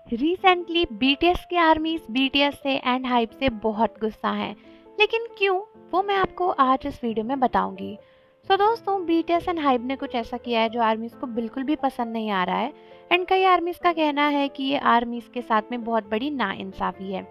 Recently BTS की आर्मीज BTS से and hype से बहुत गुस्सा है, लेकिन क्यों, वो मैं आपको आज इस वीडियो में बताऊंगी। सो दोस्तों, बीटीएस एंड हाइप ने कुछ ऐसा किया है जो आर्मीज को बिल्कुल भी पसंद नहीं आ रहा है। एंड कई आर्मीज का कहना है कि ये आर्मीज के साथ में बहुत बड़ी नाइंसाफी है।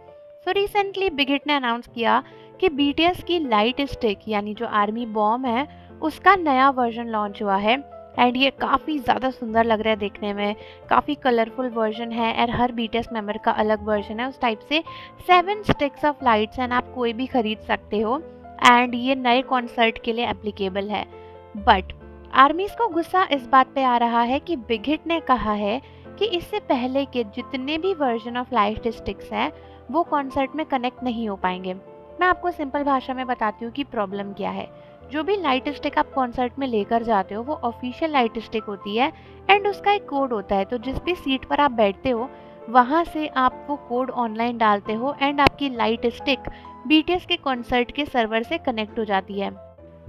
सो रिसेंटली बिग हिट ने अनाउंस किया कि बीटीएस की लाइट स्टिक यानी जो आर्मी बॉम्ब है उसका नया वर्जन लॉन्च हुआ है। एंड ये काफ़ी ज़्यादा सुंदर लग रहा है देखने में, काफ़ी कलरफुल वर्जन है और हर बीटीएस मेंबर का अलग वर्जन है। उस टाइप से 7 स्टिक्स ऑफ लाइट्स एंड आप कोई भी खरीद सकते हो। एंड ये नए कॉन्सर्ट के लिए एप्लीकेबल है। बट आर्मीज को गुस्सा इस बात पे आ रहा है कि बिग हिट ने कहा है कि इससे पहले के जितने भी वर्जन ऑफ लाइट स्टिक्स हैं वो कॉन्सर्ट में कनेक्ट नहीं हो पाएंगे। मैं आपको सिंपल भाषा में बताती हूँ कि प्रॉब्लम क्या है। जो भी लाइट स्टिक आप कॉन्सर्ट में लेकर जाते हो वो ऑफिशियल लाइट स्टिक होती है एंड उसका एक कोड होता है। तो जिस भी सीट पर आप बैठते हो वहाँ से आप वो कोड ऑनलाइन डालते हो एंड आपकी लाइट स्टिक बीटीएस के कॉन्सर्ट के सर्वर से कनेक्ट हो जाती है।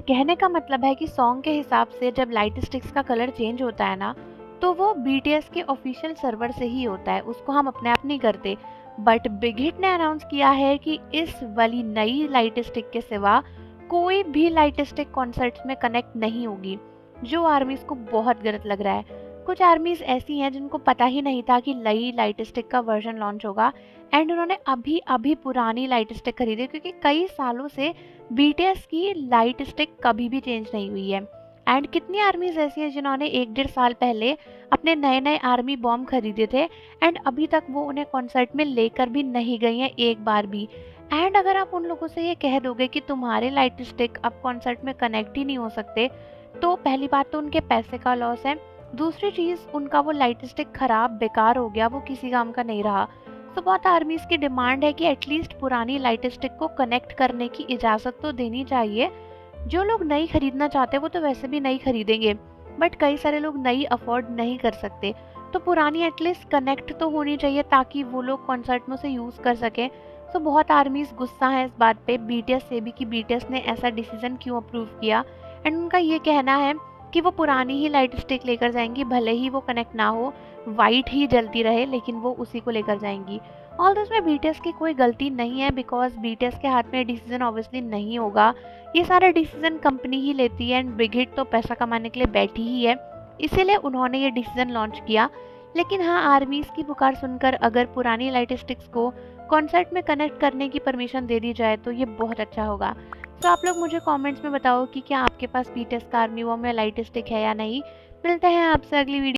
कहने का मतलब है कि सॉन्ग के हिसाब से जब लाइट स्टिक्स का कलर चेंज होता है ना, तो वो बीटीएस के ऑफिशियल सर्वर से ही होता है, उसको हम अपने आप नहीं करते। बट बिग हिट ने अनाउंस किया है कि इस वाली नई लाइट स्टिक के सिवा कोई भी लाइट स्टिक कॉन्सर्ट्स में कनेक्ट नहीं होगी, जो आर्मीज को बहुत गलत लग रहा है। कुछ आर्मीज ऐसी हैं जिनको पता ही नहीं था कि नई लाइट स्टिक का वर्जन लॉन्च होगा एंड उन्होंने अभी अभी पुरानी लाइट स्टिक खरीदी, क्योंकि कई सालों से बीटीएस की लाइट स्टिक कभी भी चेंज नहीं हुई है। एंड कितनी आर्मीज ऐसी हैं जिन्होंने 1-1.5 साल पहले अपने नए नए आर्मी बॉम्ब खरीदे थे एंड अभी तक वो उन्हें कॉन्सर्ट में लेकर भी नहीं गई हैं एक बार भी। एंड अगर आप उन लोगों से ये कह दोगे कि तुम्हारे लाइट स्टिक अब कॉन्सर्ट में कनेक्ट ही नहीं हो सकते, तो पहली बात तो उनके पैसे का लॉस है, दूसरी चीज़ उनका वो लाइट स्टिक खराब बेकार हो गया, वो किसी काम का नहीं रहा। तो बहुत आर्मीज की डिमांड है कि एटलीस्ट पुरानी लाइट स्टिक को कनेक्ट करने की इजाज़त तो देनी चाहिए। जो लोग नई खरीदना चाहते हैं वो तो वैसे भी नई खरीदेंगे, बट कई सारे लोग नई अफोर्ड नहीं कर सकते, तो पुरानी एटलीस्ट कनेक्ट तो होनी चाहिए ताकि वो लोग कॉन्सर्ट में उसे यूज़ कर सकें। तो बहुत आर्मीज गुस्सा है इस बात पे बीटीएस से भी कि बीटीएस ने ऐसा डिसीजन क्यों अप्रूव किया। एंड उनका ये कहना है कि वो पुरानी ही लाइट स्टिक लेकर जाएंगी, भले ही वो कनेक्ट ना हो, वाइट ही जलती रहे, लेकिन वो उसी को लेकर जाएंगी। ऑल इसमें बीटीएस की कोई गलती नहीं है, बिकॉज बीटीएस के हाथ में डिसीजन ऑब्वियसली नहीं होगा, ये सारे डिसीजन कंपनी ही लेती है एंड बिग हिट तो पैसा कमाने के लिए बैठी ही है, इसीलिए उन्होंने ये डिसीजन लॉन्च किया। लेकिन हाँ, आर्मीज की पुकार सुनकर अगर पुरानी लाइट स्टिक्स को कॉन्सर्ट में कनेक्ट करने की परमिशन दे दी जाए तो ये बहुत अच्छा होगा। तो आप लोग मुझे कमेंट्स में बताओ कि क्या आपके पास बीटीएस का आर्मी बॉम्ब या लाइट स्टिक है या नहीं। मिलते हैं आपसे अगली वीडियो।